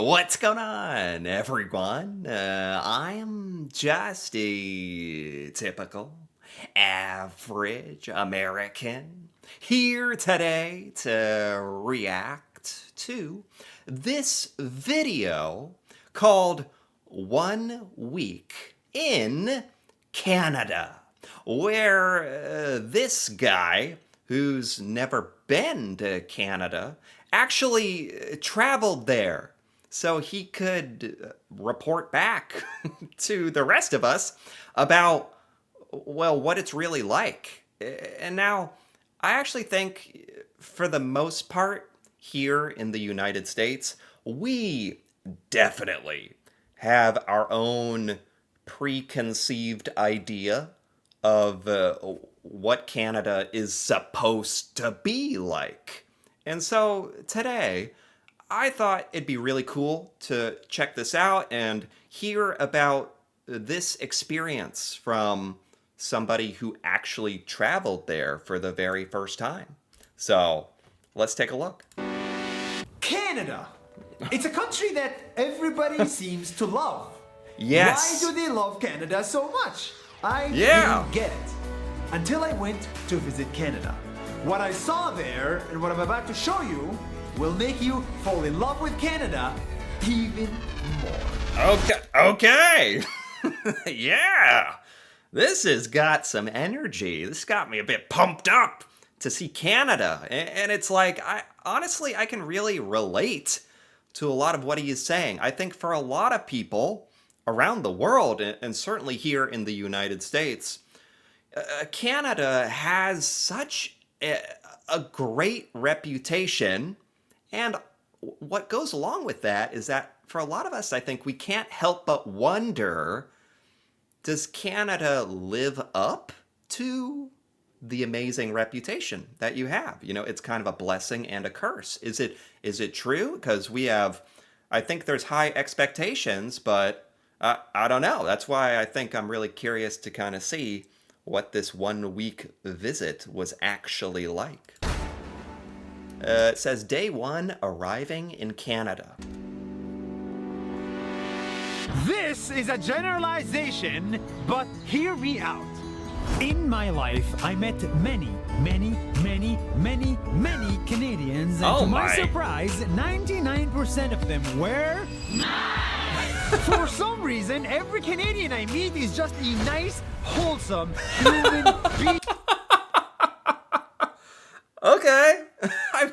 What's going on, everyone? I'm just a typical, average American here today to react to this video called 1 Week in Canada, where this guy who's never been to Canada actually traveled there so he could report back to the rest of us about, well, what it's really like. And now, I actually think, for the most part, here in the United States, we definitely have our own preconceived idea of what Canada is supposed to be like. And so today, I thought it'd be really cool to check this out and hear about this experience from somebody who actually traveled there for the very first time. So let's take a look. Canada. It's a country that everybody seems to love. Yes. Why do they love Canada so much? I Yeah. didn't get it until I went to visit Canada. What I saw there and what I'm about to show you will make you fall in love with Canada even more. Okay. Yeah. This has got some energy. This got me a bit pumped up to see Canada. And it's like, honestly, I can really relate to a lot of what he is saying. I think for a lot of people around the world, and certainly here in the United States, Canada has such a great reputation. And what goes along with that is that for a lot of us, I think we can't help but wonder, does Canada live up to the amazing reputation that you have? You know, it's kind of a blessing and a curse. Is it true? Because I think there's high expectations, but I don't know. That's why I think I'm really curious to kind of see what this 1 week visit was actually like. It says day 1, arriving in Canada. This is a generalization, but hear me out. In my life, I met many Canadians, and Oh to my my. surprise, 99% of them were... For some reason, every Canadian I meet is just a nice, wholesome human being. Okay. I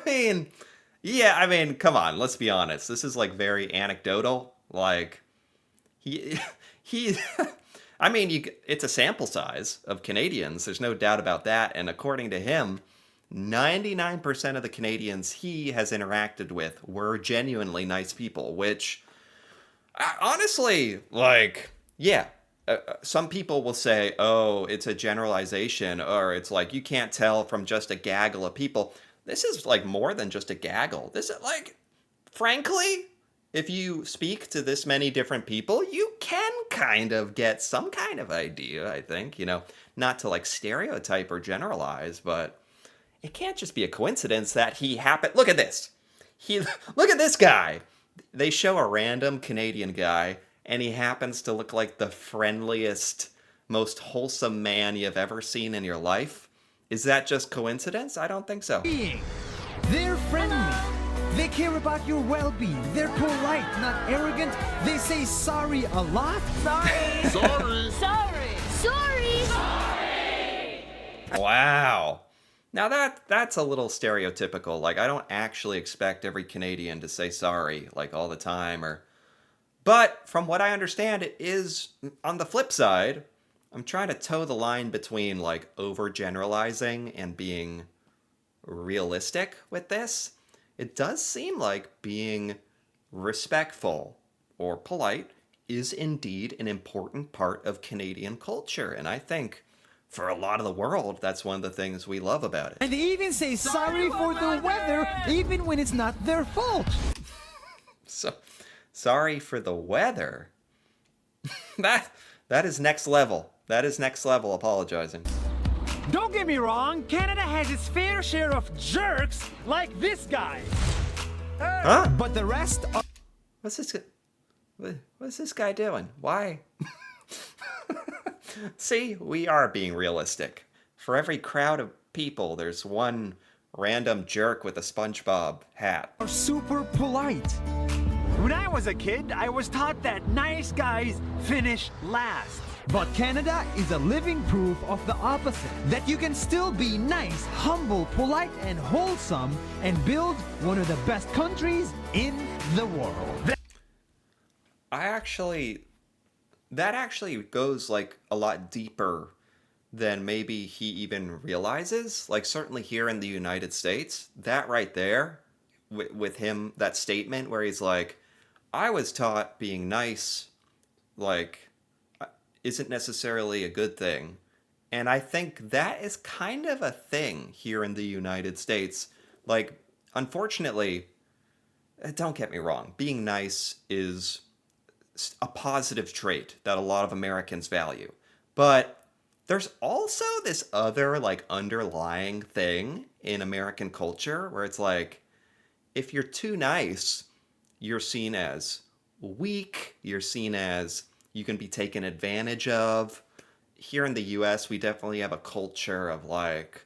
mean, come on, let's be honest. This is like very anecdotal. Like, he, it's a sample size of Canadians. There's no doubt about that. And according to him, 99% of the Canadians he has interacted with were genuinely nice people, which, honestly, like, yeah. Some people will say, oh, it's a generalization, or it's like you can't tell from just a gaggle of people. This is like more than just a gaggle. This is like, frankly, if you speak to this many different people, you can kind of get some kind of idea, I think, not to like stereotype or generalize, but it can't just be a coincidence that he happened. Look at this. Look at this guy. They show a random Canadian guy, and he happens to look like the friendliest, most wholesome man you've ever seen in your life. Is that just coincidence? I don't think so. They're friendly. They care about your well-being. They're polite, not arrogant. They say sorry a lot. Sorry. Sorry. Sorry. Sorry. Wow. Now that's a little stereotypical. Like, I don't actually expect every Canadian to say sorry, like, all the time, But from what I understand, it is, on the flip side, I'm trying to toe the line between, like, overgeneralizing and being realistic with this. It does seem like being respectful or polite is indeed an important part of Canadian culture. And I think for a lot of the world, that's one of the things we love about it. And they even say sorry for the weather, even when it's not their fault. So, sorry for the weather. That is next level. That is next level apologizing. Don't get me wrong, Canada has its fair share of jerks like this guy. Huh? But the rest are... What's this? What's this guy doing? Why? See, we are being realistic. For every crowd of people, there's one random jerk with a SpongeBob hat. Are super polite. When I was a kid, I was taught that nice guys finish last. But Canada is a living proof of the opposite. That you can still be nice, humble, polite, and wholesome and build one of the best countries in the world. That actually goes like a lot deeper than maybe he even realizes. Like certainly here in the United States, that right there with him, that statement where he's like, I was taught being nice, like, isn't necessarily a good thing. And I think that is kind of a thing here in the United States. Like, unfortunately, don't get me wrong, being nice is a positive trait that a lot of Americans value. But there's also this other, like, underlying thing in American culture where it's like, if you're too nice, you're seen as weak, you're seen as you can be taken advantage of. Here in the US, we definitely have a culture of like,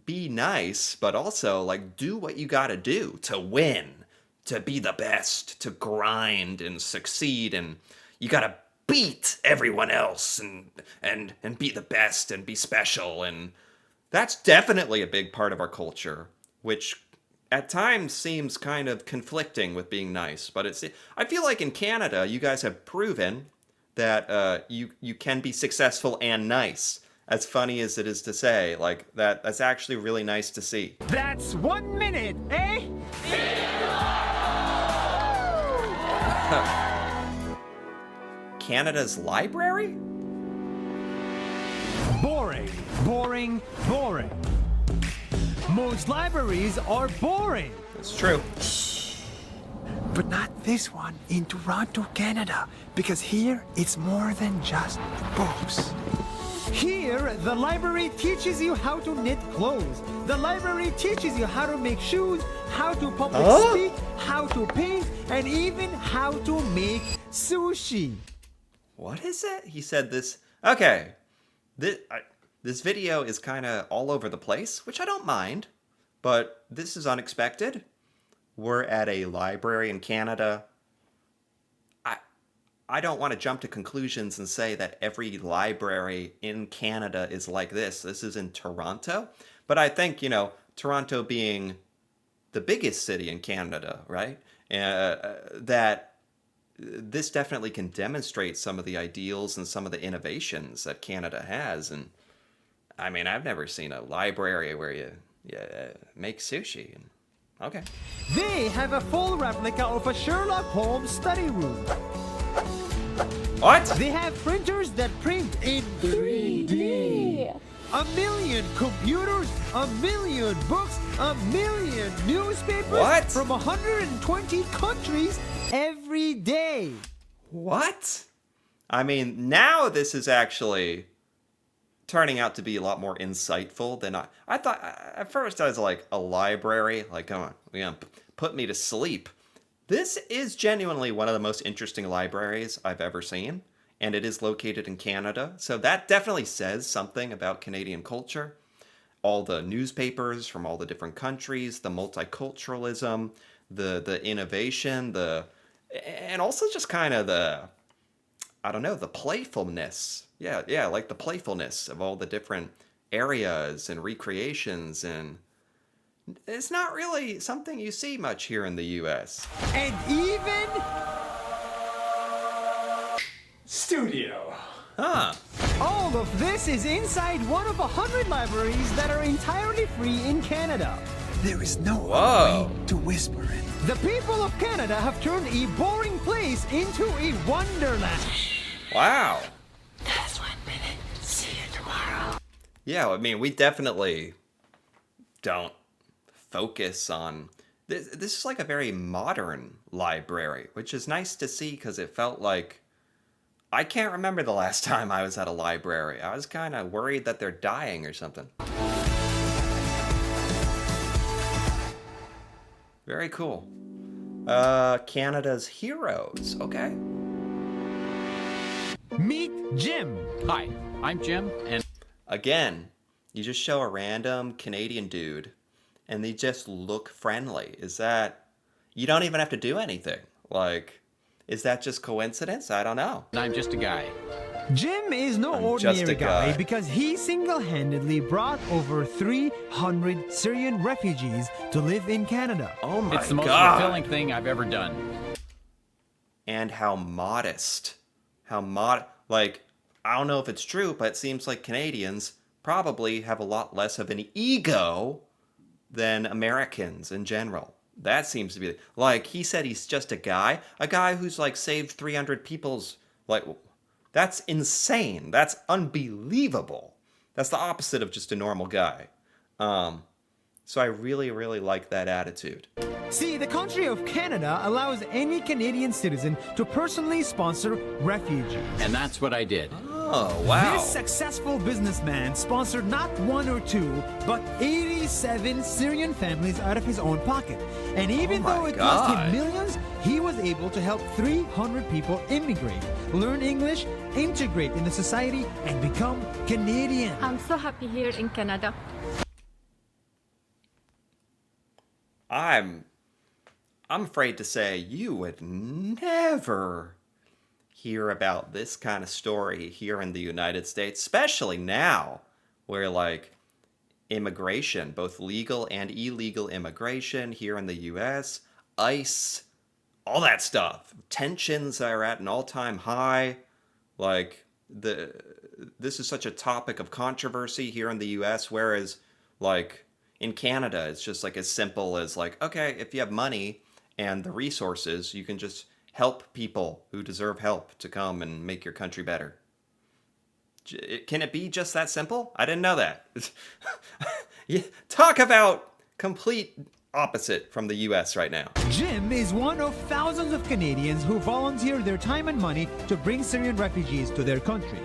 be nice, but also like do what you gotta do to win, to be the best, to grind and succeed, and you gotta beat everyone else and be the best and be special. And that's definitely a big part of our culture, which at times seems kind of conflicting with being nice, but I feel like in Canada, you guys have proven that you can be successful and nice. As funny as it is to say, like that's actually really nice to see. That's 1 minute, eh? Canada's library? Boring, boring, boring. Most libraries are boring. It's true. But not this one in Toronto, Canada, because here it's more than just books. Here, the library teaches you how to knit clothes. The library teaches you how to make shoes, how to public speak, how to paint, and even how to make sushi. What is it? He said this. Okay. This video is kind of all over the place, which I don't mind, but this is unexpected. We're at a library in Canada. I don't want to jump to conclusions and say that every library in Canada is like this. This is in Toronto. But I think, Toronto being the biggest city in Canada, right? That this definitely can demonstrate some of the ideals and some of the innovations that Canada has. And I mean, I've never seen a library where you make sushi. Okay. They have a full replica of a Sherlock Holmes study room. What? They have printers that print in 3D. 1 million computers, 1 million books, 1 million newspapers What? from 120 countries every day. What? I mean, now this is actually turning out to be a lot more insightful than I thought. At first, I was like, a library? Like, come on, put me to sleep. This is genuinely one of the most interesting libraries I've ever seen, and it is located in Canada. So that definitely says something about Canadian culture. All the newspapers from all the different countries, the multiculturalism, the innovation, and also just kind of the playfulness. Yeah, like the playfulness of all the different areas and recreations, and it's not really something you see much here in the US. And even Studio. Huh. all of this is inside one of 100 libraries that are entirely free in Canada. There is no Whoa. other way to whisper it. The people of Canada have turned a boring place into a wonderland. Wow. That's 1 minute. See you tomorrow. Yeah, I mean, we definitely don't focus on this. This is like a very modern library, which is nice to see because it felt like I can't remember the last time I was at a library. I was kind of worried that they're dying or something. Very cool. Canada's heroes. Okay. Meet Jim. Hi, I'm Jim, and Again, you just show a random Canadian dude, and they just look friendly. Is that... You don't even have to do anything. Like, is that just coincidence? I don't know. I'm just a guy. Jim is no I'm just ordinary a guy. because he single-handedly brought over 300 Syrian refugees to live in Canada. Oh my It's the most god. fulfilling thing I've ever done. And how modest. Like, I don't know if it's true, but it seems like Canadians probably have a lot less of an ego than Americans in general. That seems to be... Like, he said he's just a guy who's, like, saved 300 people's... Like, that's insane. That's unbelievable. That's the opposite of just a normal guy. So I really, really like that attitude. See, the country of Canada allows any Canadian citizen to personally sponsor refugees. And that's what I did. Oh, wow. This successful businessman sponsored not one or two, but 87 Syrian families out of his own pocket. And even Oh my though it cost God. him millions, he was able to help 300 people immigrate, learn English, integrate in the society, and become Canadian. I'm so happy here in Canada. I'm afraid to say you would never hear about this kind of story here in the United States, especially now, where like immigration, both legal and illegal immigration here in the US, ICE, all that stuff. Tensions are at an all-time high. Like this is such a topic of controversy here in the US, whereas like in Canada, it's just like as simple as like, okay, if you have money and the resources, you can just help people who deserve help to come and make your country better. Can it be just that simple? I didn't know that. Yeah, talk about complete opposite from the US right now. Jim is one of thousands of Canadians who volunteer their time and money to bring Syrian refugees to their country.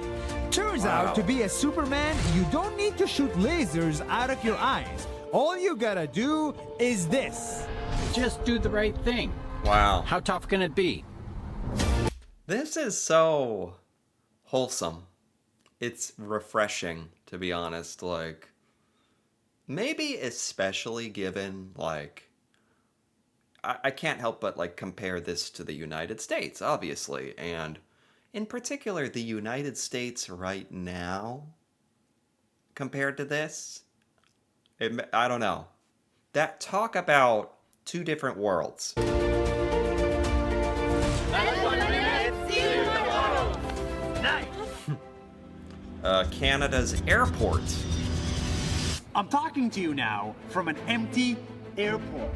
Turns Wow. out to be a Superman, you don't need to shoot lasers out of your eyes. All you gotta do is this. Just do the right thing. Wow. How tough can it be? This is so wholesome. It's refreshing, to be honest. Like, maybe especially given, like, I can't help but, like, compare this to the United States, obviously. And in particular, the United States right now, compared to this, I don't know. That talk about two different worlds. Canada's airport. I'm talking to you now from an empty airport.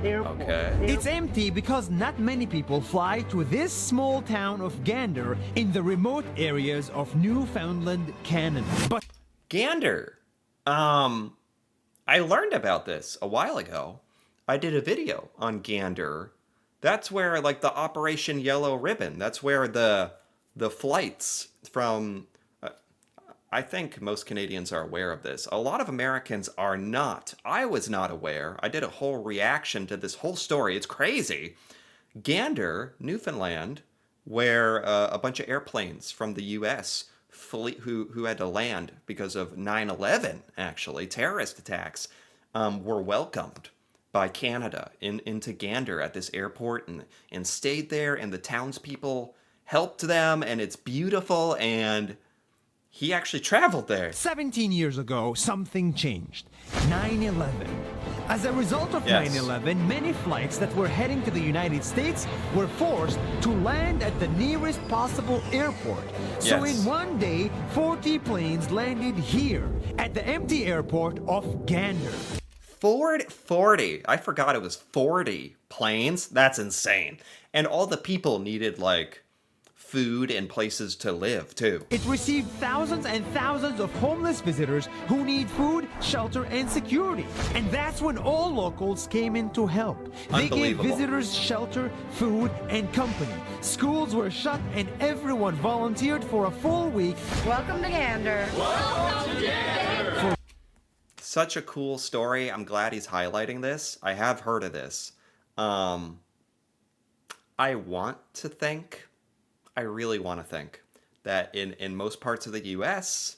Okay. It's empty because not many people fly to this small town of Gander in the remote areas of Newfoundland, Canada. But Gander. I learned about this a while ago. I did a video on Gander. That's where, like, the Operation Yellow Ribbon, that's where the flights from... I think most Canadians are aware of this. A lot of Americans are not. I was not aware. I did a whole reaction to this whole story. It's crazy. Gander, Newfoundland, where a bunch of airplanes from the U.S. Who had to land because of 9/11, actually, terrorist attacks, were welcomed by Canada into Gander at this airport and stayed there, and the townspeople helped them, and it's beautiful, and he actually traveled there. 17 years ago, something changed. 9/11. As a result of Yes. 9/11, many flights that were heading to the United States were forced to land at the nearest possible airport. So Yes. in one day, 40 planes landed here at the empty airport of Gander. 40. I forgot it was 40 planes. That's insane. And all the people needed, like, food and places to live, too. It received thousands and thousands of homeless visitors who need food, shelter, and security. And that's when all locals came in to help. They gave Unbelievable. visitors shelter, food, and company. Schools were shut and everyone volunteered for a full week. Welcome to Gander. Such a cool story. I'm glad he's highlighting this. I have heard of this. I want to think, I really want to think that in most parts of the US,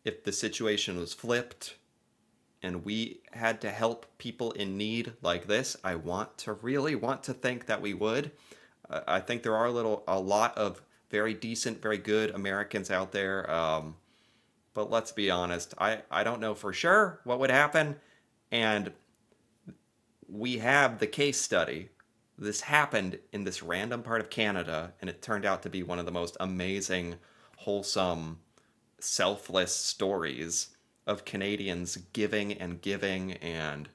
if the situation was flipped and we had to help people in need like this, I really want to think that we would. I think there are a lot of very decent, very good Americans out there. But let's be honest, I don't know for sure what would happen. And we have the case study. This happened in this random part of Canada, and it turned out to be one of the most amazing, wholesome, selfless stories of Canadians giving and giving, and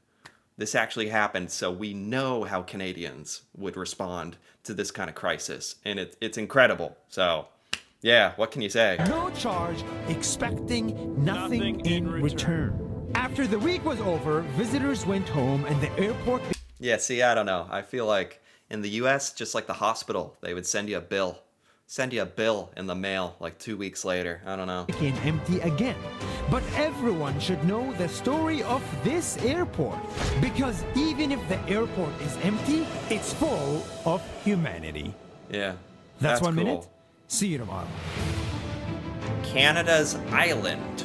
this actually happened, so we know how Canadians would respond to this kind of crisis, and it's incredible. So, yeah, what can you say? No charge, expecting nothing in return. After the week was over, visitors went home and the airport Yeah, see, I don't know. I feel like in the US, just like the hospital, they would send you a bill. Send you a bill in the mail like 2 weeks later. I don't know. became empty again. But everyone should know the story of this airport. Because even if the airport is empty, it's full of humanity. Yeah. That's 1 cool. minute. See you tomorrow. Canada's island.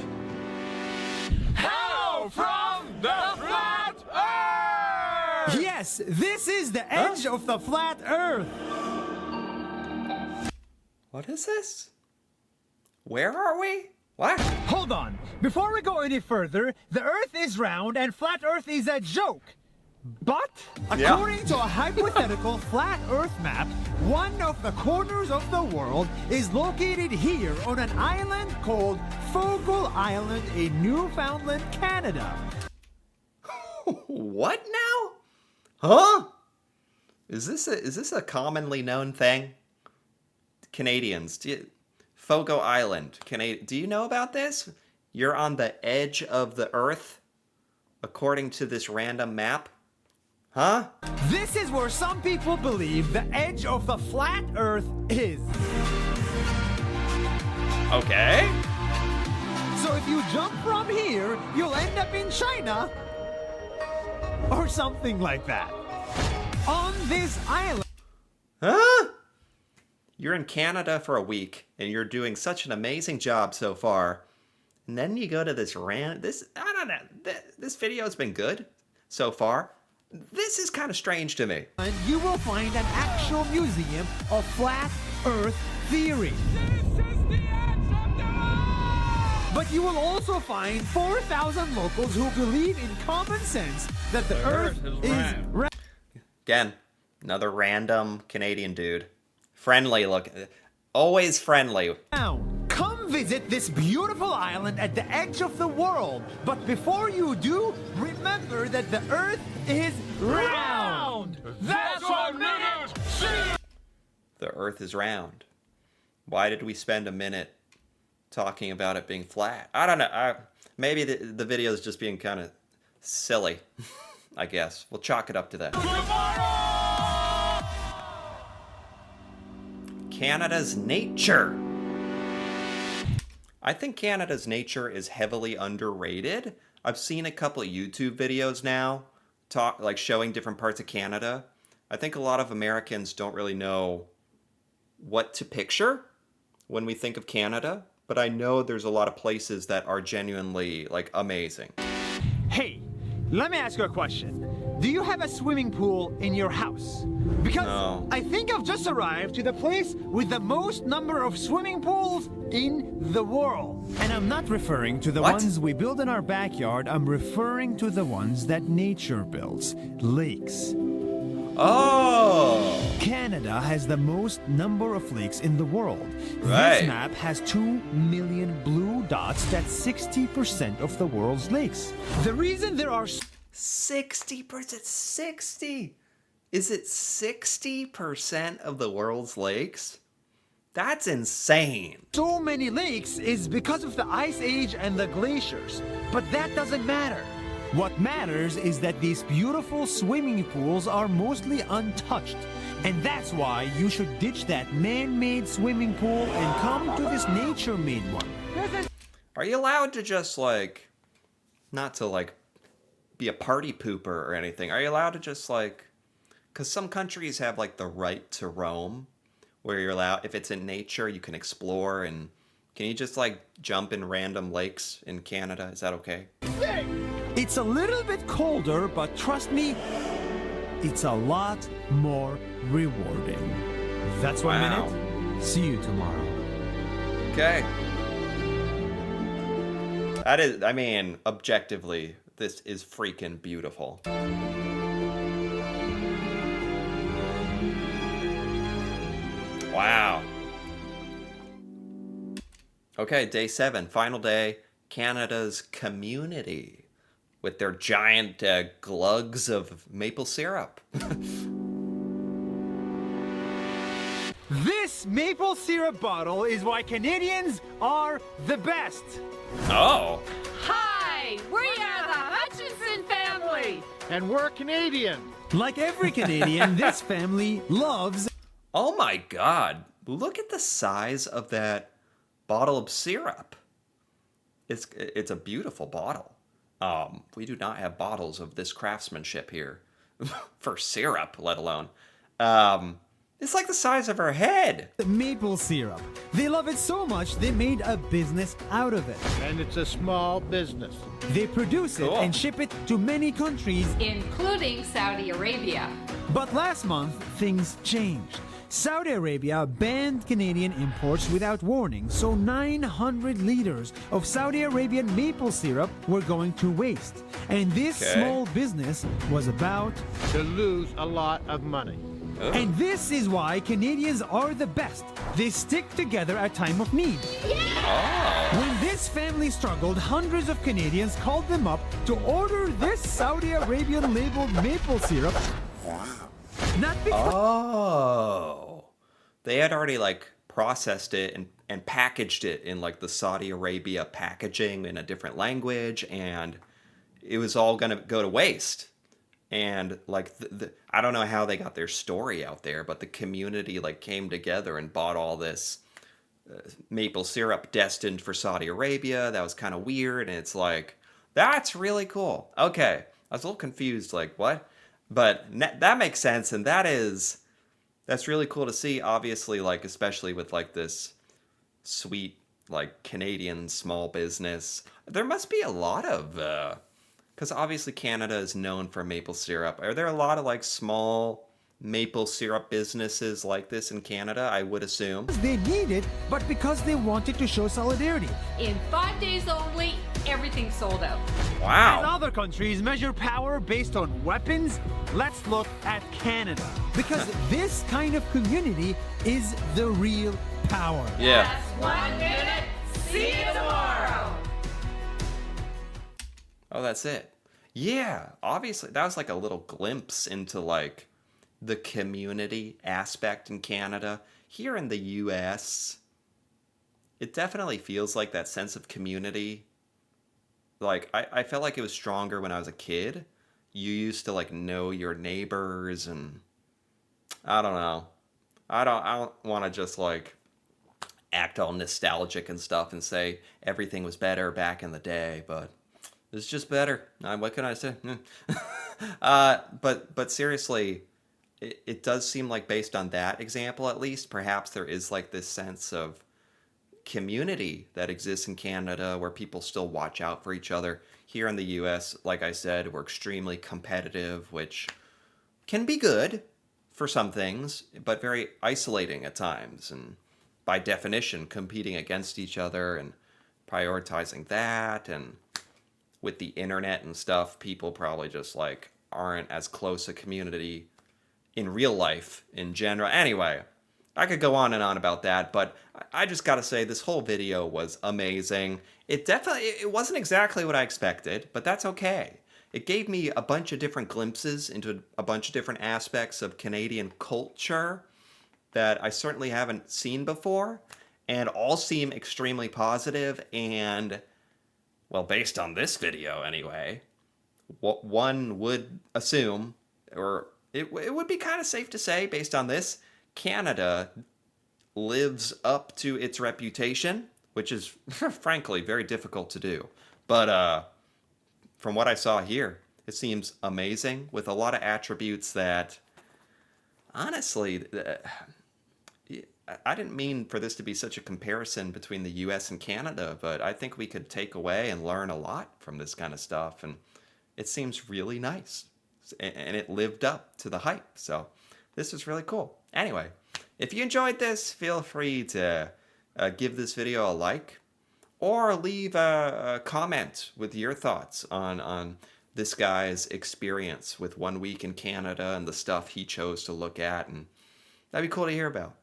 How from the flat Earth? Yes, this is the edge of the flat Earth. What is this? Where are we? What? Hold on. Before we go any further, the Earth is round and flat Earth is a joke. But, according to a hypothetical flat Earth map, one of the corners of the world is located here on an island called Fogle Island in Newfoundland, Canada. What now? Huh? Is this a commonly known thing? Canadians, Fogo Island. Do you know about this? You're on the edge of the Earth, according to this random map. Huh? This is where some people believe the edge of the flat Earth is. Okay. So if you jump from here, you'll end up in China. Or something like that. On this island. Huh? You're in Canada for a week, and you're doing such an amazing job so far. And then you go to this I don't know, this video's been good so far. This is kind of strange to me. And you will find an actual museum of flat Earth theory. This is the edge of the Earth! But you will also find 4,000 locals who believe in common sense that the Earth is round. Again, another random Canadian dude. Friendly look. Always friendly. Come visit this beautiful island at the edge of the world. But before you do, remember that the Earth is round. That's 1 minute. The Earth is round. Why did we spend a minute talking about it being flat? I don't know. Maybe the video is just being kind of silly. I guess. We'll chalk it up to that. Canada's nature. I think Canada's nature is heavily underrated. I've seen a couple of YouTube videos now showing different parts of Canada. I think a lot of Americans don't really know what to picture when we think of Canada, but I know there's a lot of places that are genuinely amazing. Hey, let me ask you a question. Do you have a swimming pool in your house? Because No. I think I've just arrived to the place with the most number of swimming pools in the world. And I'm not referring to the What? ones we build in our backyard. I'm referring to the ones that nature builds. Lakes. Oh! Canada has the most number of lakes in the world. Right. This map has 2 million blue dots. That's 60% of the world's lakes. The reason there are 60%. 60? Is it 60% of the world's lakes? That's insane. so many lakes is because of the ice age and the glaciers. But that doesn't matter. What matters is that these beautiful swimming pools are mostly untouched. And that's why you should ditch that man-made swimming pool and come to this nature-made one. Are you allowed to just not to be a party pooper or anything? Are you allowed to just because some countries have like the right to roam, where you're allowed, if it's in nature, you can explore. And can you just like jump in random lakes in Canada? Is that okay? It's a little bit colder, but trust me, it's a lot more rewarding. That's 1 Wow. minute. See you tomorrow. Okay. That is, I mean, objectively, this is freaking beautiful. Wow. Okay, day 7, final day. Canada's community with their giant glugs of maple syrup. This maple syrup bottle is why Canadians are the best. Oh. Hi, we are the Hutchinson family. And we're Canadian. Like every Canadian, this family loves. Oh my god. Look at the size of that bottle of syrup. It's a beautiful bottle. We do not have bottles of this craftsmanship here for syrup, let alone. It's like the size of her head. Maple syrup. They love it so much they made a business out of it. And it's a small business. They produce it Cool. and ship it to many countries. Including Saudi Arabia. But last month, things changed. Saudi Arabia banned Canadian imports without warning, so 900 liters of Saudi Arabian maple syrup were going to waste. And this Okay. small business was about. To lose a lot of money. And this is why Canadians are the best. They stick together at time of need. When this family struggled, hundreds of Canadians called them up to order this Saudi Arabian labeled maple syrup. Not because Oh. They had already like processed it and packaged it in like the Saudi Arabia packaging in a different language, and it was all gonna go to waste. And like I don't know how they got their story out there, but the community like came together and bought all this maple syrup destined for Saudi Arabia. That was kind of weird, and it's like, that's really cool. Okay, I was a little confused, like what? But that makes sense, and that's really cool to see. Obviously, like especially with like this sweet like Canadian small business, there must be a lot of because obviously Canada is known for maple syrup. Are there a lot of like small maple syrup businesses like this in Canada? I would assume. they need it, but because they wanted to show solidarity. In 5 days only, everything sold out. As Wow. other countries measure power based on weapons, let's look at Canada. Because this kind of community is the real power. Yeah. That's 1 minute. See you tomorrow. Oh, that's it. Yeah, obviously that was like a little glimpse into like the community aspect in Canada. Here in the US, it definitely feels like that sense of community. Like I felt like it was stronger when I was a kid. You used to like know your neighbors, and I don't know. I don't want to just like act all nostalgic and stuff and say everything was better back in the day, but it's just better. What can I say? But seriously, it does seem like based on that example, at least, perhaps there is like this sense of community that exists in Canada where people still watch out for each other. Here in the US, like I said, we're extremely competitive, which can be good for some things, but very isolating at times. And by definition, competing against each other and prioritizing that, and with the internet and stuff, people probably just like aren't as close a community in real life in general. Anyway, I could go on and on about that, but I just gotta say this whole video was amazing. It wasn't exactly what I expected, but that's okay. It gave me a bunch of different glimpses into a bunch of different aspects of Canadian culture that I certainly haven't seen before, and all seem extremely positive. And well, based on this video anyway, what one would assume, or it would be kind of safe to say based on this, Canada lives up to its reputation, which is frankly very difficult to do. But from what I saw here, it seems amazing with a lot of attributes that honestly, I didn't mean for this to be such a comparison between the US and Canada, but I think we could take away and learn a lot from this kind of stuff. And it seems really nice. And it lived up to the hype. So this is really cool. Anyway, if you enjoyed this, feel free to give this video a like or leave a comment with your thoughts on this guy's experience with 1 week in Canada and the stuff he chose to look at. And that'd be cool to hear about.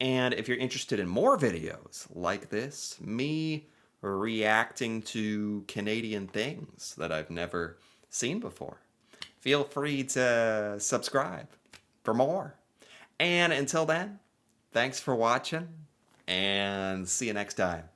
And if you're interested in more videos like this, me reacting to Canadian things that I've never seen before, feel free to subscribe for more. And until then, thanks for watching and see you next time.